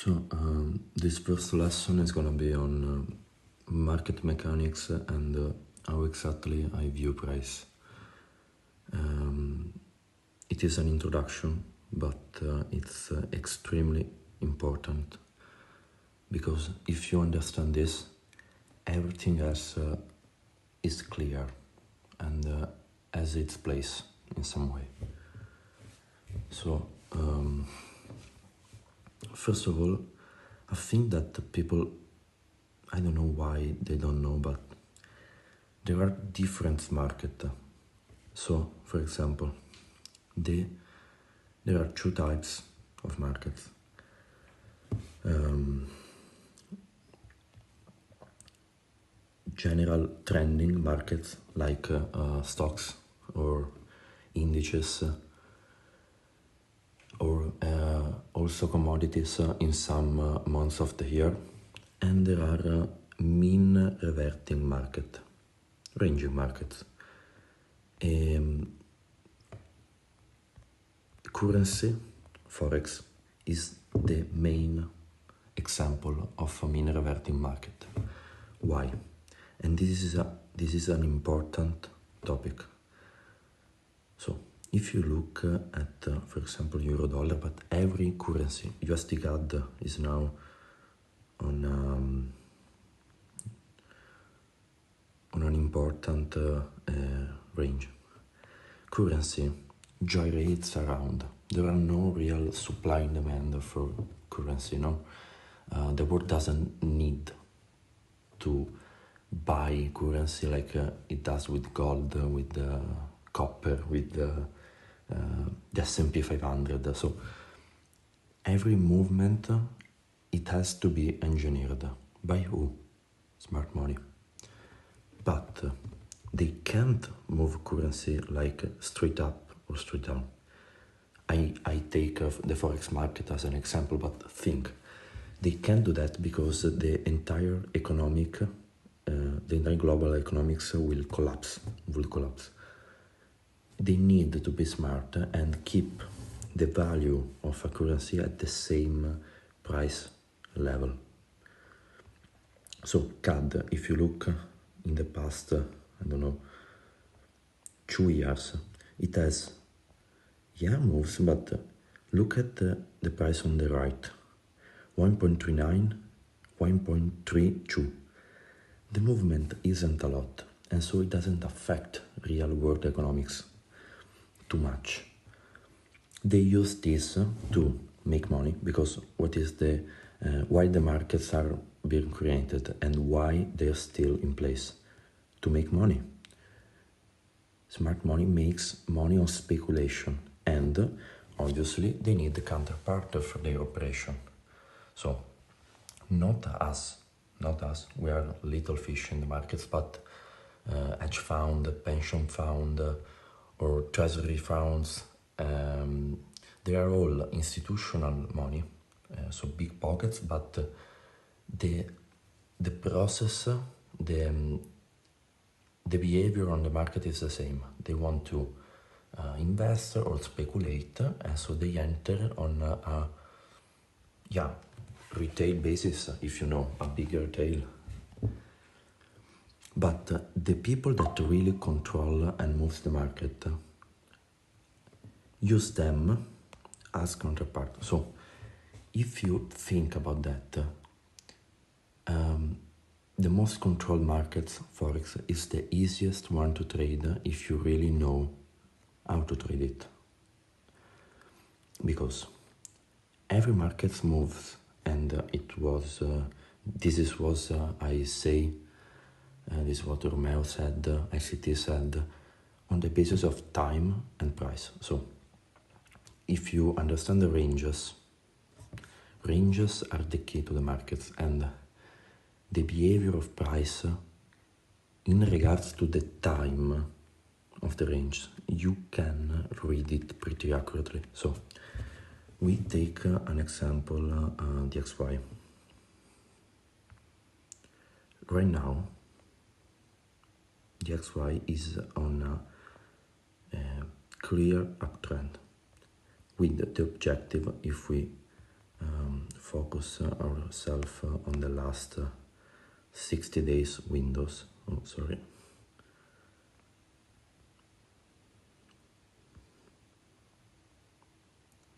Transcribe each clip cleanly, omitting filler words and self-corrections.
This first lesson is gonna be on market mechanics and how exactly I view price. It is an introduction, but it's extremely important because if you understand this, everything else is clear and has its place in some way. First of all, I think that the people, I don't know why they don't know, but there are different markets. So, for example, there are two types of markets. General trending markets like stocks or indices or also commodities in some months of the year, and there are mean reverting market, ranging markets. Currency, forex, is the main example of a mean reverting market. Why? And this is an important topic. So, if you look at, for example, euro dollar, but every currency, USD CAD is now on an important range. Currency gyrates around. There are no real supply and demand for currency, no? The world doesn't need to buy currency like it does with gold, with copper, with the S&P 500. So every movement, it has to be engineered. By who? Smart money. But they can't move currency like straight up or straight down. I take the forex market as an example, but think. They can't do that because the entire global economics will collapse. They need to be smart and keep the value of a currency at the same price level. So CAD, if you look in the past, 2 years, it has, moves, but look at the price on the right, 1.39, 1.32. The movement isn't a lot, and so it doesn't affect real world economics too much. They use this to make money because why the markets are being created and why they're still in place? To make money. Smart money makes money on speculation, and obviously they need the counterpart for their operation. So, not us, we are little fish in the markets, but hedge fund, pension fund, or treasury funds, they are all institutional money, so big pockets, but the process, the behavior on the market is the same. They want to invest or speculate, and so they enter on a retail basis, if you know, a big retail. But the people that really control and moves the market use them as counterpart. So if you think about that, the most controlled markets, forex, is the easiest one to trade if you really know how to trade it. Because every market moves, and this is what Romeo said, ICT said, on the basis of time and price. So if you understand the ranges are the key to the markets, and the behavior of price in regards to the time of the range, you can read it pretty accurately. So we take an example, DXY. Right now, DXY is on a clear uptrend with the objective, if we focus ourselves on the last 60 days windows. Oh, sorry.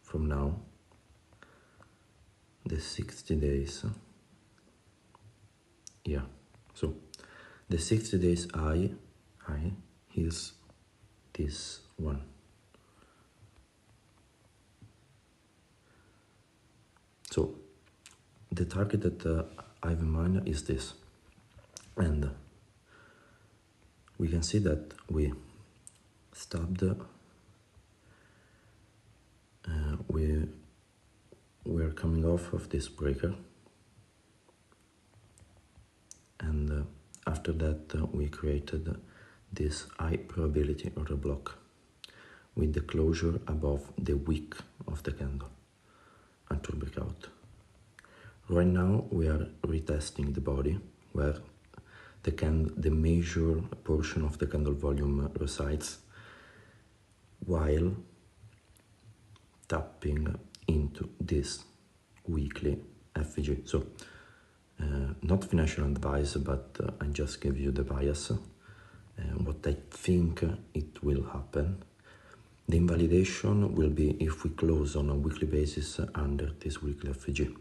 From now, the 60 days, yeah, so the 60 days high is this one. So the target that I have in mind is this, and we can see that we stopped, we're coming off of this breaker, and after that we created this high probability order block with the closure above the wick of the candle until breakout. Right now we are retesting the body where the major portion of the candle volume resides, while tapping into this weekly FVG. So not financial advice, but I just give you the bias, what I think it will happen. The invalidation will be if we close on a weekly basis under this weekly FVG.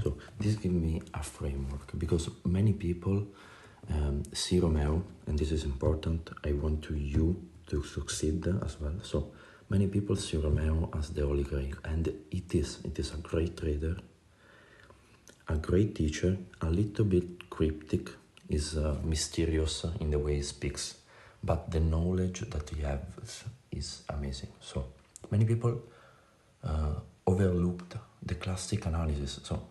So this gives me a framework, because many people see Romeo, and this is important, I want you to succeed as well. So many people see Romeo as the Holy Grail, and it is a great trader, a great teacher, a little bit cryptic, is mysterious in the way he speaks, but the knowledge that he has is amazing. So many people overlooked the classic analysis. So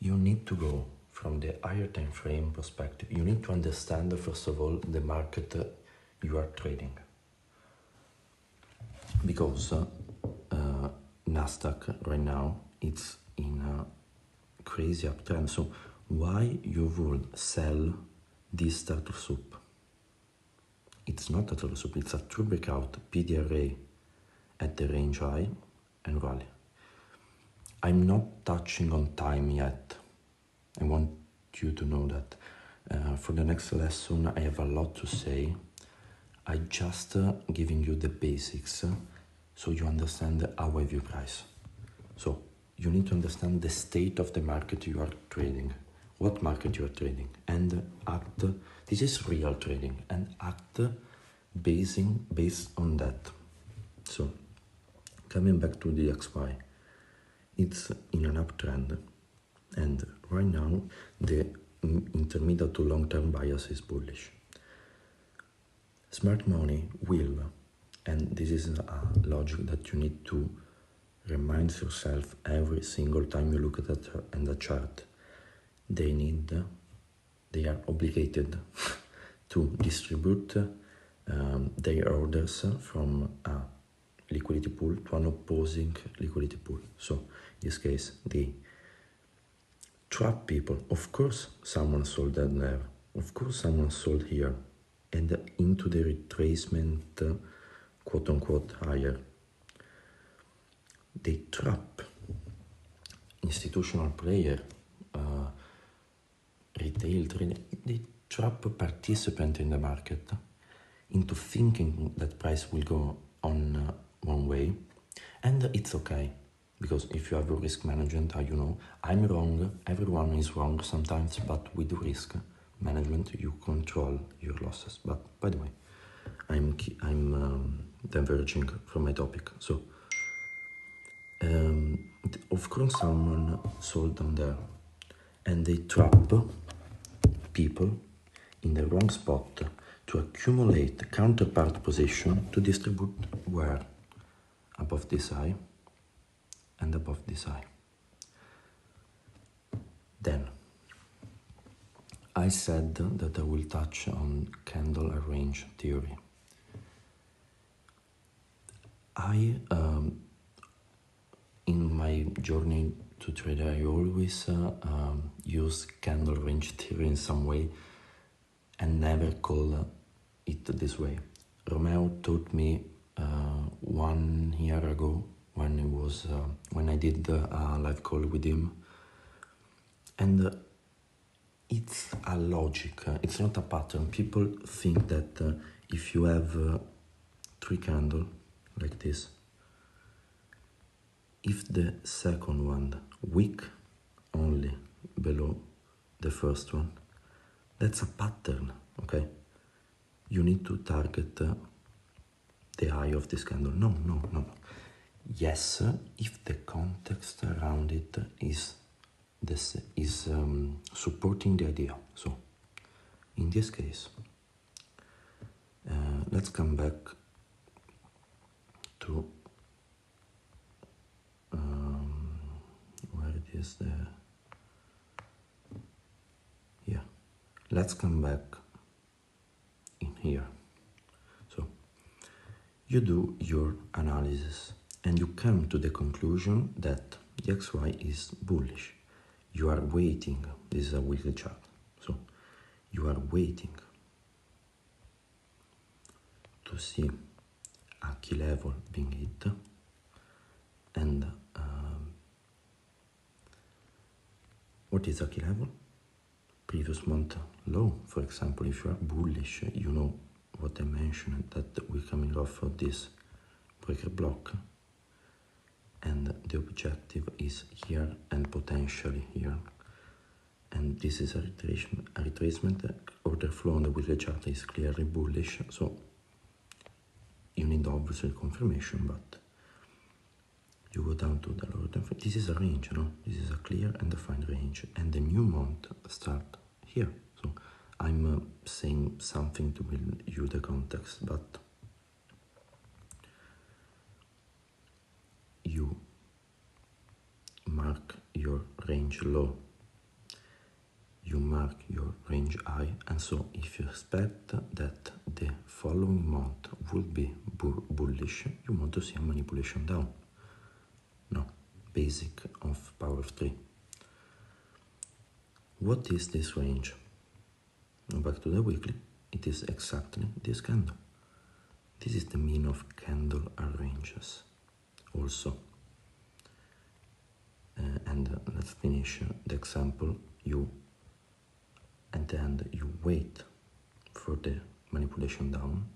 you need to go from the higher time frame perspective. You need to understand, first of all, the market you are trading, because Nasdaq right now it's in a crazy uptrend. So why you would sell this turtle soup? It's not a turtle soup, it's a true breakout PDRA at the range high and rally. I'm not touching on time yet. I want you to know that. For the next lesson I have a lot to say. I just giving you the basics so you understand how I view price. So you need to understand the state of the market you are trading, what market you are trading, and act. This is real trading, and act based on that. So coming back to the XY, it's in an uptrend, and right now the intermediate to long-term bias is bullish. Smart money will, and this is a logic that you need to remind yourself every single time you look at the chart. They are obligated to distribute their orders from a liquidity pool to an opposing liquidity pool. So in this case, they trap people. Of course someone sold that there, of course someone sold here, and into the retracement quote unquote higher. They trap institutional player, retail trader, they trap participant in the market into thinking that price will go on one way, and it's okay, because if you have a risk management, you know, I'm wrong, everyone is wrong sometimes, but with risk management you control your losses. But by the way, I'm diverging from my topic. So of course someone sold down there, and they trap people in the wrong spot to accumulate counterpart position to distribute where? Above this high and above this high. Then I said that I will touch on candle range theory. In my journey to trade, I always use candle range theory in some way and never call it this way. Romeo taught me 1 year ago when I did a live call with him. And it's a logic, it's not a pattern. People think that if you have 3 candles like this, if the second one weak only below the first one, that's a pattern, okay? You need to target the high of this candle. No. Yes, if the context around it is supporting the idea. So, in this case, let's come back to where it is there. Yeah, let's come back in here. So, you do your analysis and you come to the conclusion that the XY is bullish. You are waiting. This is a weekly chart. So, you are waiting to see a key level being hit, and what is a key level? Previous month low, for example. If you are bullish, you know what I mentioned, that we're coming off of this breaker block, and the objective is here and potentially here, and this is a retracement. Order flow on the weekly chart is clearly bullish, so you need obviously confirmation, but you go down to the lower time frame. This is a range, this is a clear and defined range, and the new month start here. So I'm saying something to build you the context, but you mark your range low, you mark your range high, and so if you expect that the following month will be bullish, you want to see a manipulation down. No, basic of power of 3. What is this range? Now back to the weekly, it is exactly this candle. This is the mean of candle ranges also. And let's finish the example. At the end, you wait for the manipulation down,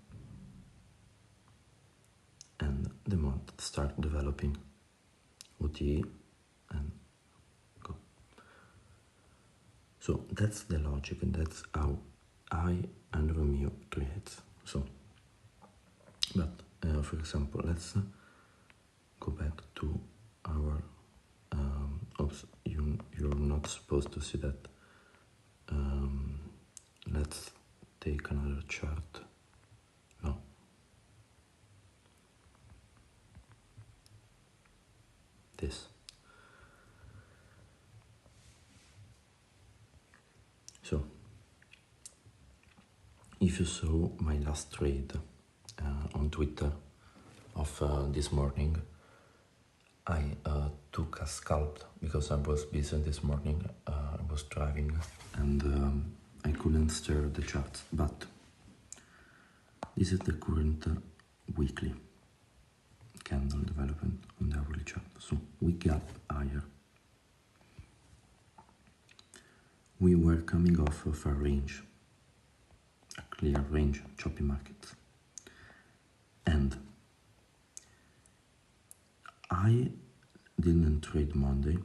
and the month start developing OTE and go. So that's the logic, and that's how I and Romeo trade. So, but for example, let's go back to our. Oops, you're not supposed to see that. Let's take another chart. No. This. So, if you saw my last trade on Twitter of this morning, I took a scalp because I was busy this morning. I was driving and I couldn't steer the charts, but this is the current weekly candle development on the hourly chart. So we got higher. We were coming off of a range, a clear range, choppy market, and I didn't trade Monday,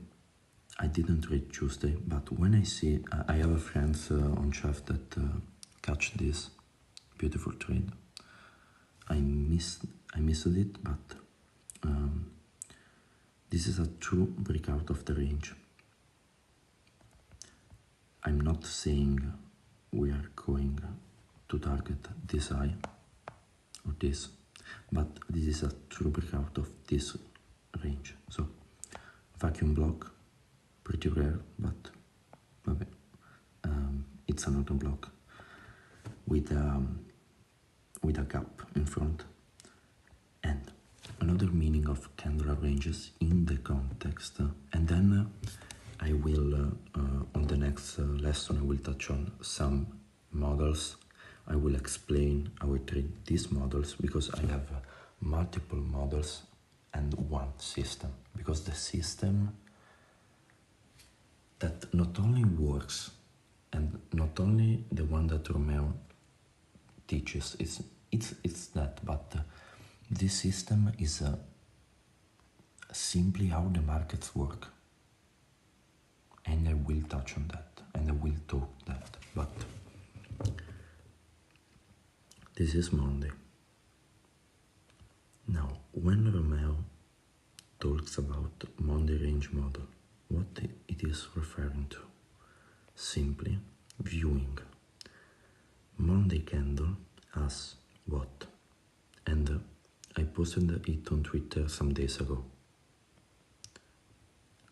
I didn't trade Tuesday, but when I see, I have friends on chef that catch this beautiful trade. I missed it, but this is a true breakout of the range. I'm not saying we are going to target this high or this, but this is a true breakout of this range. So vacuum block, pretty rare, but it's another block with a gap in front. And another meaning of candle ranges in the context, and then I will on the next lesson I will touch on some models. I will explain how I trade these models, because I have multiple models and one system, because the system that not only works, and not only the one that Romeo teaches, it's that, but this system is simply how the markets work. And I will touch on that, and I will talk that, but this is Monday. Now, when Romeo talks about Monday range model, what it is referring to? Simply viewing Monday candle as what? And I posted it on Twitter some days ago.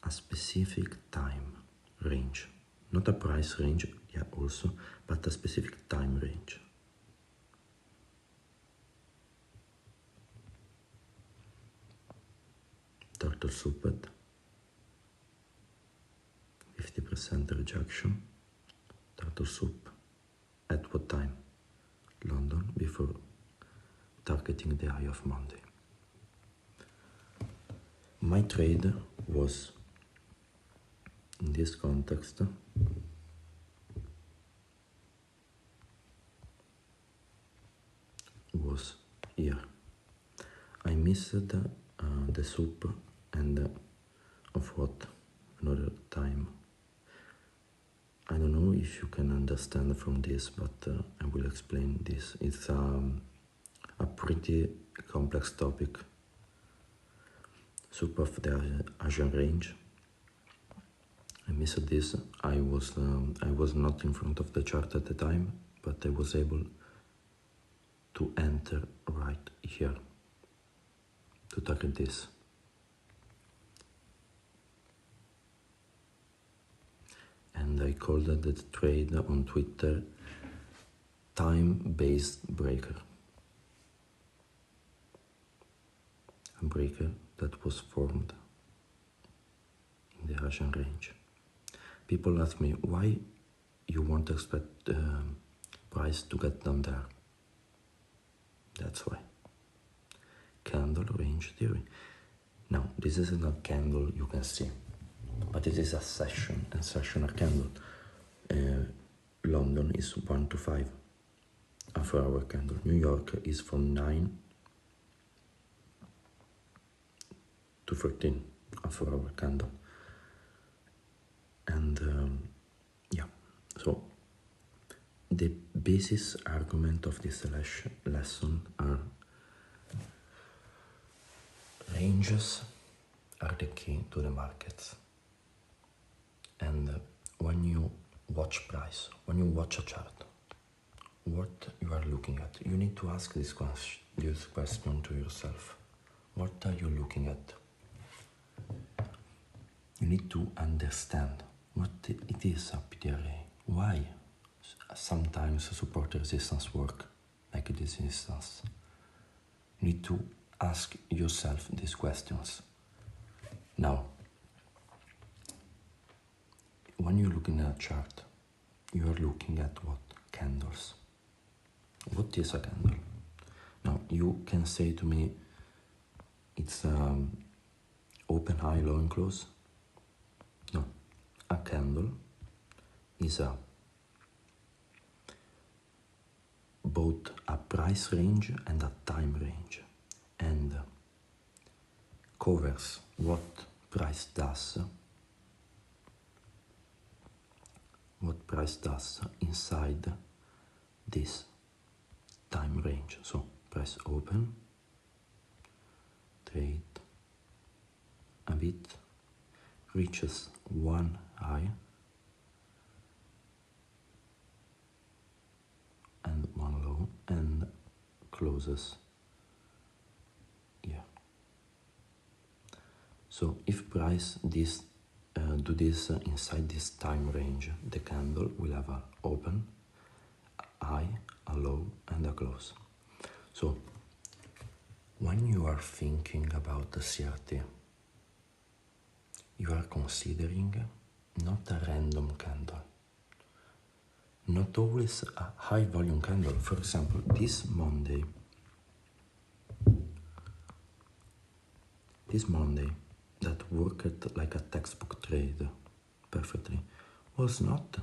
A specific time range, not a price range, yeah, also, but a specific time range. Turtle soup at 50% rejection. Turtle soup at what time? London, before targeting the high of Monday. My trade was, in this context, was here. I missed the soup and of what? Another time. I don't know if you can understand from this, but I will explain this. It's a pretty complex topic. Soup of the Asian range. I missed this. I was not in front of the chart at the time, but I was able to enter right here to target this. And I called the trade on Twitter time-based breaker. A breaker that was formed in the Asian range. People ask me, why you want to expect price to get down there? That's why. Candle range theory. Now, this isn't a candle you can see, but it is a session, and sessional candle. London is 1 to 5, a 4-hour candle. New York is from 9 to 13, a 4-hour candle. And yeah, so the basis argument of this lesson are ranges are the key to the markets. And when you watch price, when you watch a chart, what you are looking at, you need to ask this question to yourself. What are you looking at? You need to understand what it is a PTRA, why sometimes support resistance work, like in this instance. You need to ask yourself these questions. Now, when you're looking at a chart, you are looking at what? Candles. What is a candle? Now, you can say to me, it's open, high, low, and close. No, a candle is both a price range and a time range, and covers what price does inside this time range. So press open, trade a bit, reaches one high and one low, and closes here. So if price do this inside this time range, the candle will have an open, a high, a low, and a close. So when you are thinking about the CRT, you are considering not a random candle, not always a high volume candle. For example, this Monday that worked like a textbook trade perfectly was not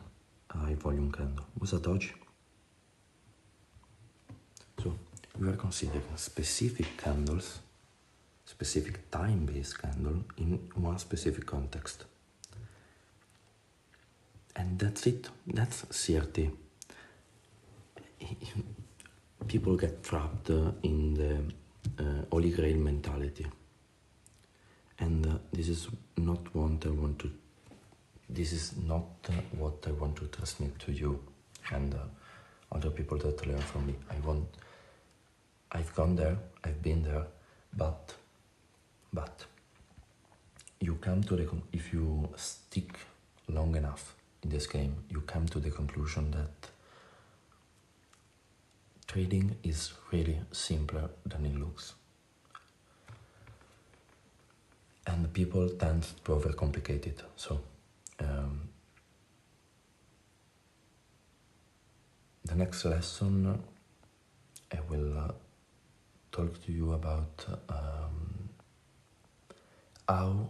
a high volume candle, was a doji. So we are considering specific candles, specific time-based candle in one specific context. And that's it, that's CRT. People get trapped in the Holy Grail mentality. And this is not what I want to. This is not what I want to transmit to you and other people that learn from me. I've gone there, I've been there, but you come to the if you stick long enough in this game, you come to the conclusion that trading is really simpler than it looks. And people tend to overcomplicate it. So the next lesson I will talk to you about how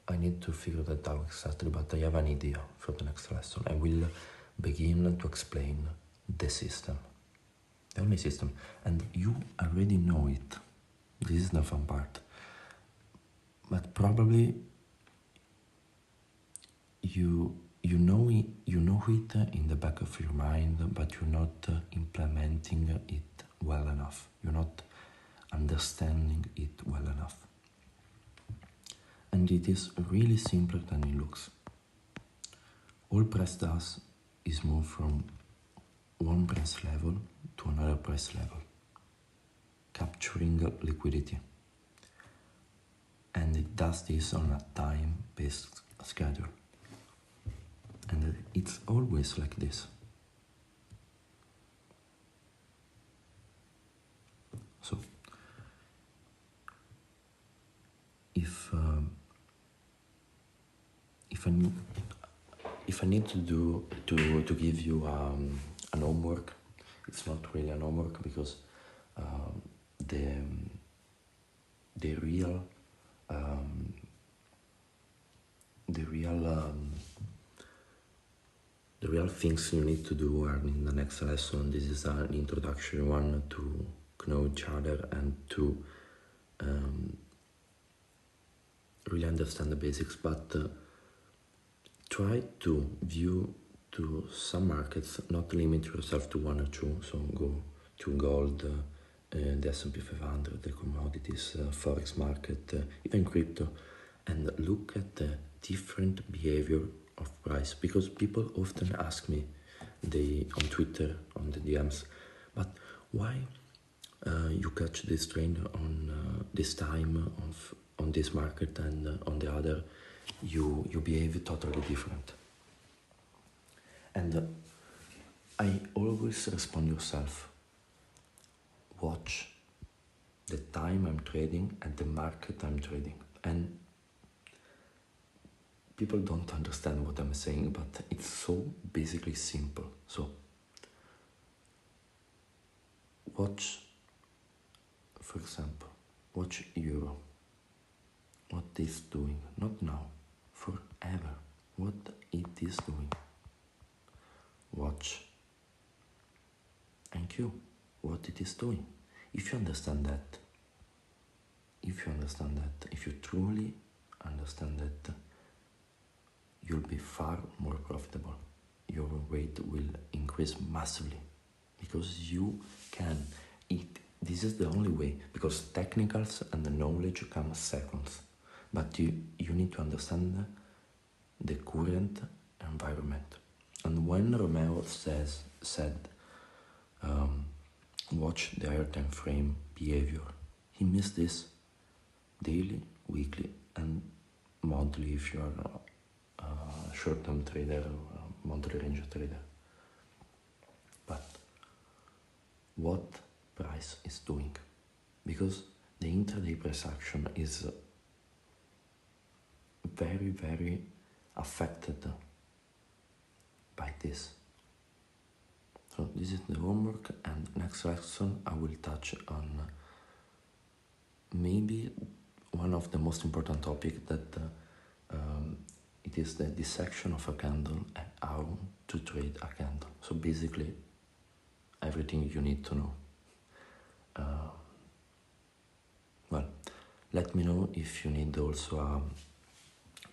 I need to figure that out exactly, but I have an idea for the next lesson. I will begin to explain the system, the only system, and you already know it. This is the fun part, but probably you know it in the back of your mind, but you're not implementing it well enough. You're not understanding it well enough. And it is really simpler than it looks. All price does is move from one price level to another price level, capturing liquidity. And it does this on a time-based schedule. And it's always like this. So, if I need to give you an homework, it's not really an homework because the real things you need to do are in the next lesson. This is an introductory one to know each other and to really understand the basics, but try to view to some markets, not limit yourself to one or two, so go to gold, the S&P 500, the commodities, forex market, even crypto, and look at the different behavior of price, because people often ask me on Twitter, on the DMs, but why you catch this trend on this time on this market and on the other you behave totally different. And I always respond yourself, watch the time I'm trading and the market I'm trading. And people don't understand what I'm saying, but it's so basically simple. So watch, for example, watch euro. What it's doing, not now, forever, what it is doing. Watch NQ, what it is doing. If you understand that, if you truly understand that, you'll be far more profitable. Your weight will increase massively because you can eat. This is the only way, because technicals and the knowledge come seconds. But you need to understand the current environment. And when Romeo said, watch the higher time frame behavior, he means this daily, weekly, and monthly if you are a short-term trader or a monthly range trader. But what price is doing? Because the intraday price action is very, very affected by this. So this is the homework, and next lesson I will touch on maybe maybe one of the most important topic that it is the dissection of a candle and how to trade a candle. So basically, everything you need to know. Well, let me know if you need also,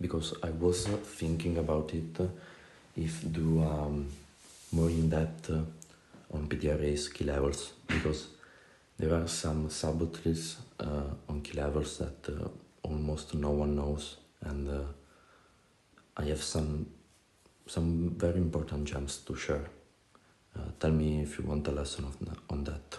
because I was thinking about it, if do more in depth on PDRA's key levels, because there are some subtleties on key levels that almost no one knows, and I have some very important gems to share. Tell me if you want a lesson on that.